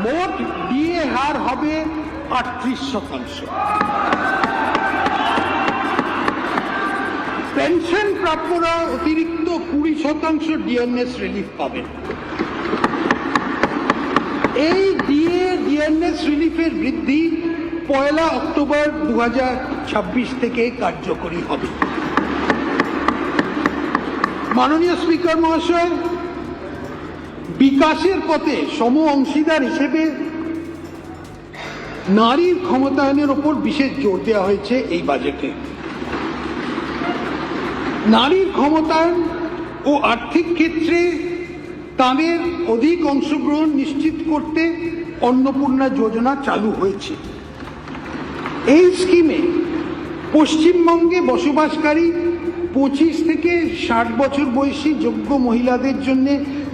মোট ডিএ হার হবে 38%। পেনশন প্রাপ্যরা অতিরিক্ত 20% ডিএনএস রিলিফ পাবেন। এই ডিএনএস রিলিফের বৃদ্ধি 1 অক্টোবর 2026 থেকে কার্যকরী হবে। মাননীয় স্পিকার মহাশয়, বিকাশের পথে সম অংশীদার হিসেবে নারীর ক্ষমতায়নের উপর বিশেষ জোর দেওয়া হয়েছে এই বাজেটে। নারীর ক্ষমতায়ন ও আর্থিক ক্ষেত্রে তাদের অধিক অংশগ্রহণ নিশ্চিত করতে অন্নপূর্ণা যোজনা চালু হয়েছে। এই স্কিমে পশ্চিমবঙ্গে বসবাসকারী 25 থেকে 60 বছর বয়সী যোগ্য মহিলাদের জন্য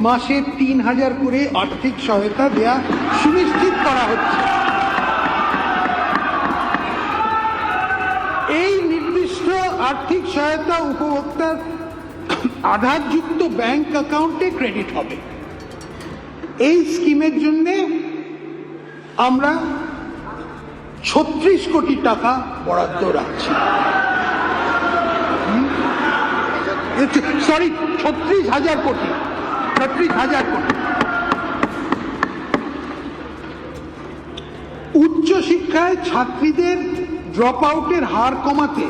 মাসে 3000 করে আর্থিক সহায়তা দেয়া সুনিশ্চিত করা হচ্ছে। এই নির্দিষ্ট আর্থিক সহায়তা উপভোক্তার আধারযুক্ত ব্যাংক অ্যাকাউন্টে ক্রেডিট হবে। এই স্কিমের জন্য আমরা 36 কোটি টাকা বরাদ্দ রাখছি। 36,000 কোটি। উচ্চশিক্ষায় ছাত্রীদের ড্রপ আউটের হার কমাতে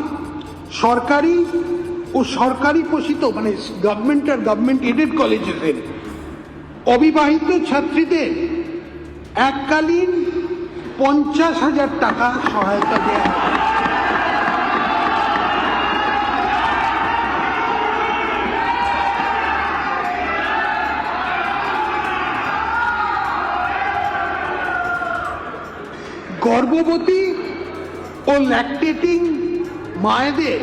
সরকারি ও সরকারি পোষিত মানে গভর্নমেন্ট আর গভর্নমেন্ট এডেড কলেজের অবিবাহিত ছাত্রীদের এককালীন 50,000 টাকা সহায়তা দেওয়া হবে। গর্ভবতী ও ল্যাকটেটিং মায়েদের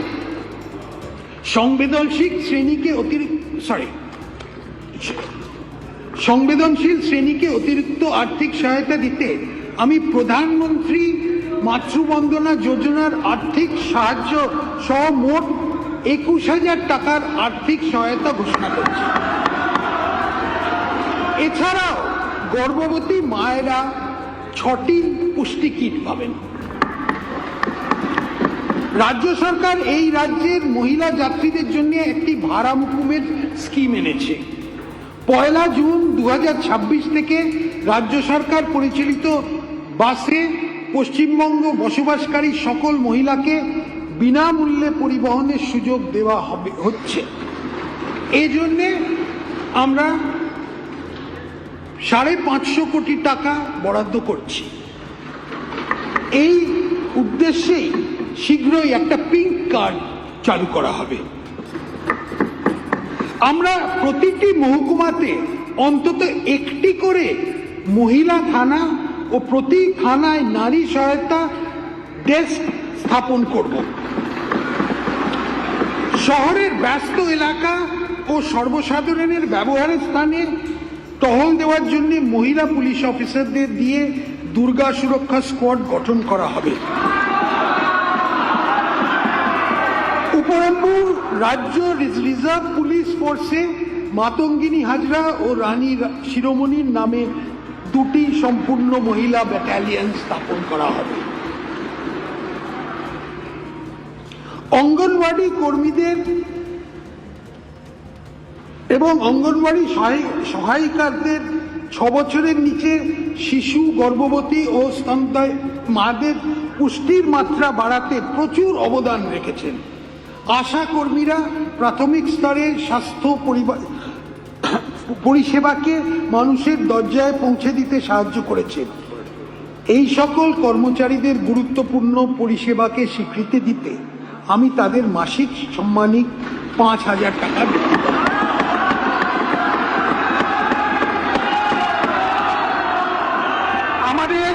সংবেদনশীল শ্রেণীকে অতিরিক্ত আর্থিক সহায়তা দিতে আমি প্রধানমন্ত্রী মাতৃবন্দনা যোজনার আর্থিক সাহায্য সহ মোট 21,000 টাকার আর্থিক সহায়তা ঘোষণা করছি। এছাড়াও গর্ভবতী মায়েরা 6টি পুষ্টি কিট পাবেন। রাজ্য সরকার এই রাজ্যের মহিলা যাত্রীদের জন্য একটি ভাড়া মকুবের স্কিম এনেছে। 1 জুন 2026 থেকে রাজ্য সরকার পরিচালিত বাসে পশ্চিমবঙ্গ বসবাসকারী সকল মহিলাকে বিনামূল্যে পরিবহনের সুযোগ দেওয়া হচ্ছে। এই জন্যে আমরা 550 কোটি টাকা বরাদ্দ করছি। এই উদ্দেশ্যেই শীঘ্রই একটা পিঙ্ক কার্ড চালু করা হবে। আমরা প্রতিটি মহকুমাতে অন্তত একটি করে মহিলা থানা ও প্রতি থানায় নারী সহায়তা ডেস্ক স্থাপন করব। শহরের ব্যস্ত এলাকা ও সর্বসাধারণের ব্যবহারের স্থানে টহল দেওয়ার জন্য মহিলা পুলিশ অফিসারদের দিয়ে দুর্গা সুরক্ষা স্কোয়াড গঠন করা হবে। উপরন্তু রাজ্য রিজার্ভ পুলিশ ফোর্সে মাতঙ্গিনী হাজরা ও রানী শিরোমণির নামে 2টি সম্পূর্ণ মহিলা ব্যাটালিয়ন স্থাপন করা হবে। অঙ্গনওয়াড়ি কর্মীদের এবং অঙ্গনওয়াড়ি সহায়িকাদের 6 বছরের নিচে শিশু, গর্ভবতী ও স্তন্যদায়ী মাদের পুষ্টির মাত্রা বাড়াতে প্রচুর অবদান রেখেছেন। আশা কর্মীরা প্রাথমিক স্তরে স্বাস্থ্য পরিষেবাকে মানুষের দরজায় পৌঁছে দিতে সাহায্য করেছেন। এই সকল কর্মচারীদের গুরুত্বপূর্ণ পরিষেবাকে স্বীকৃতি দিতে আমি তাদের মাসিক সম্মানিক 5,000 টাকা বৃদ্ধি করব। আমাদের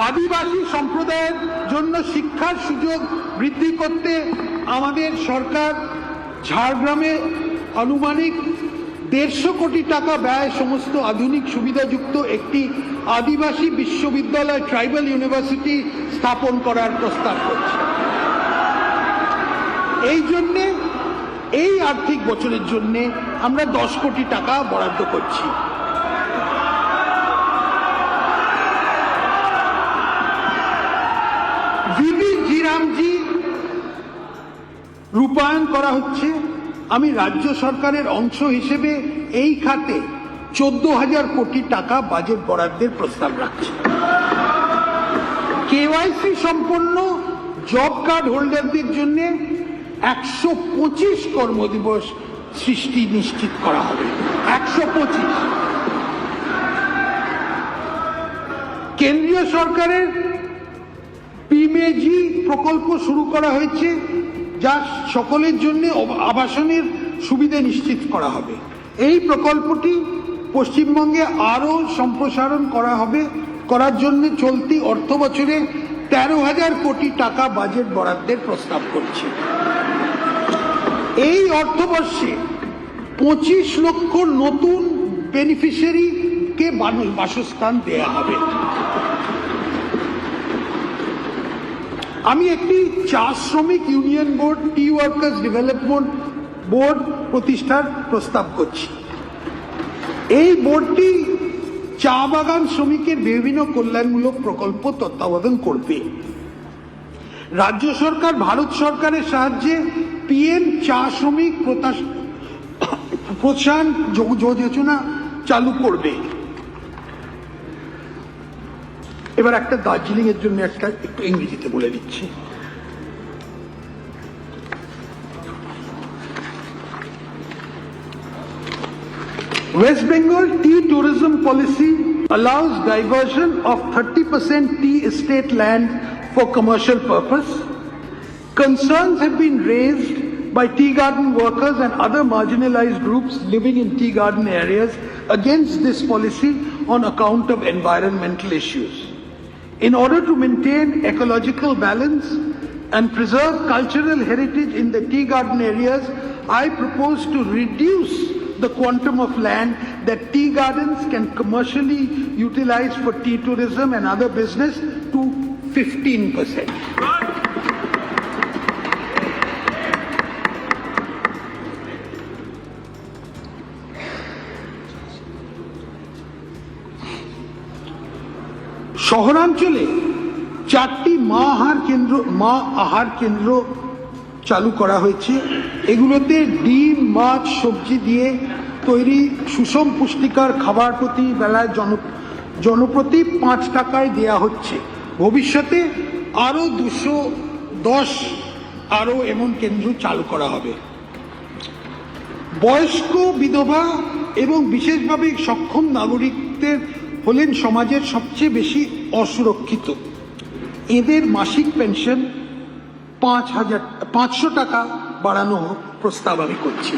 আদিবাসী সম্প্রদায়ের জন্য শিক্ষার সুযোগ বৃদ্ধি করতে আমাদের সরকার ঝাড়গ্রামে আনুমানিক 150 কোটি টাকা ব্যয় সমস্ত আধুনিক সুবিধাযুক্ত একটি আদিবাসী বিশ্ববিদ্যালয় ট্রাইবাল ইউনিভার্সিটি স্থাপন করার প্রস্তাব করছে। এই জন্যে এই আর্থিক বছরের জন্য আমরা 10 কোটি টাকা বরাদ্দ করছি। রূপায়ণ করা হচ্ছে। আমি রাজ্য সরকারের অংশ হিসেবে এই খাতে 14,000 কোটি টাকা বাজেট বরাদ্দের প্রস্তাব রাখছি। কেওয়াইসি সম্পন্ন জব কার্ড হোল্ডারদের জন্য 125 কর্মদিবস সৃষ্টি নিশ্চিত করা হবে। 125। কেন্দ্রীয় সরকারের পিএমএজি প্রকল্প শুরু করা হয়েছে, যা সকলের জন্য আবাসনের সুবিধা নিশ্চিত করা হবে। এই প্রকল্পটি পশ্চিমবঙ্গে আরও সম্প্রসারণ করার জন্য চলতি অর্থ বছরে 13,000 কোটি টাকা বাজেট বরাদ্দের প্রস্তাব করছে। এই অর্থবর্ষে 25 লক্ষ নতুন বেনিফিশিয়ারিকে বাসস্থান দেয়া হবে। আমি একটি চা শ্রমিক ইউনিয়ন বোর্ড, টি ওয়ার্কার্স ডেভেলপমেন্ট বোর্ড প্রতিষ্ঠার প্রস্তাব করছি। এই বোর্ডটি চা বাগান শ্রমিকের বিভিন্ন কল্যাণমূলক প্রকল্প তত্ত্বাবধান করবে। রাজ্য সরকার ভারত সরকারের সাহায্যে পিএম চা শ্রমিক প্রোৎসাহন যোজনা চালু করবে। এবার একটা দার্জিলিং এর জন্য একটু ইংরেজিতে বলে দিচ্ছি। West Bengal tea tourism policy allows diversion of 30% tea estate land for commercial purpose. Concerns have been raised by tea garden workers and other marginalized groups living in tea garden areas against this policy on account of environmental issues. In order to maintain ecological balance and preserve cultural heritage in the tea garden areas, I propose to reduce the quantum of land that tea gardens can commercially utilize for tea tourism and other business to 15%. শহরাঞ্চলে 4টি মা আহার কেন্দ্র চালু করা হয়েছে। এগুলোতে ডিম, মাছ, সবজি দিয়ে তৈরি সুষম পুষ্টিকর খাবার প্রতি বেলায় জনপ্রতি 5 টাকায় দেয়া হচ্ছে। ভবিষ্যতে আরও 210 এমন কেন্দ্র চালু করা হবে। বয়স্ক, বিধবা এবং বিশেষভাবে সক্ষম নাগরিকদের হলেন সমাজের সবচেয়ে বেশি অসুরক্ষিত। এদের মাসিক পেনশন 500 টাকা বাড়ানো প্রস্তাব আমি করছি।